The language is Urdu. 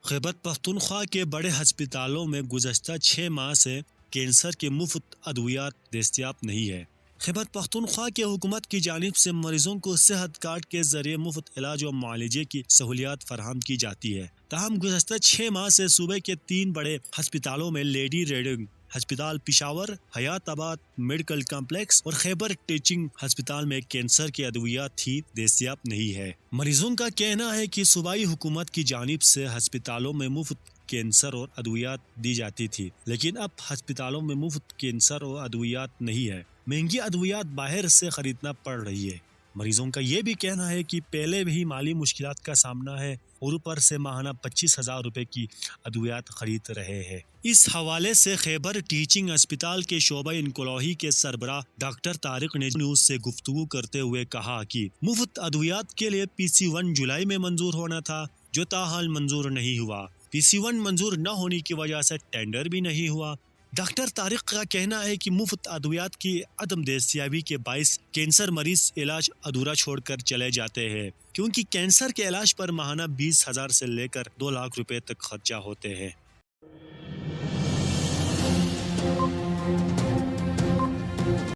خیبر پختونخوا کے بڑے ہسپتالوں میں گزشتہ 6 ماہ سے کینسر کے مفت ادویات دستیاب نہیں ہے۔ خیبر پختونخوا کی حکومت کی جانب سے مریضوں کو صحت کارڈ کے ذریعے مفت علاج اور معالجے کی سہولیات فراہم کی جاتی ہے، تاہم گزشتہ 6 ماہ سے صوبے کے 3 بڑے ہسپتالوں میں لیڈی ریڈنگ ہسپتال پشاور، حیات آباد میڈیکل کمپلیکس اور خیبر ٹیچنگ ہسپتال میں کینسر کی ادویات ہی دستیاب نہیں ہے۔ مریضوں کا کہنا ہے کہ صوبائی حکومت کی جانب سے ہسپتالوں میں مفت کینسر اور ادویات دی جاتی تھی، لیکن اب ہسپتالوں میں مفت کینسر اور ادویات نہیں ہے، مہنگی ادویات باہر سے خریدنا پڑ رہی ہے۔ مریضوں کا یہ بھی کہنا ہے کہ پہلے بھی مالی مشکلات کا سامنا ہے اور اوپر سے ماہانہ 25,000 روپے کی ادویات خرید رہے ہیں۔ اس حوالے سے خیبر ٹیچنگ ہسپتال کے شعبہ انکولوجی کے سربراہ ڈاکٹر طارق نے نیوز سے گفتگو کرتے ہوئے کہا کہ مفت ادویات کے لیے PC1 جولائی میں منظور ہونا تھا، جو تاحال منظور نہیں ہوا۔ PC1 منظور نہ ہونے کی وجہ سے ٹینڈر بھی نہیں ہوا۔ ڈاکٹر طارق کا کہنا ہے کہ مفت ادویات کی عدم دستیابی کے باعث کینسر مریض علاج ادھورا چھوڑ کر چلے جاتے ہیں، کیونکہ کینسر کے علاج پر ماہانہ 20,000 سے لے کر 2 لاکھ روپے تک خرچہ ہوتے ہیں۔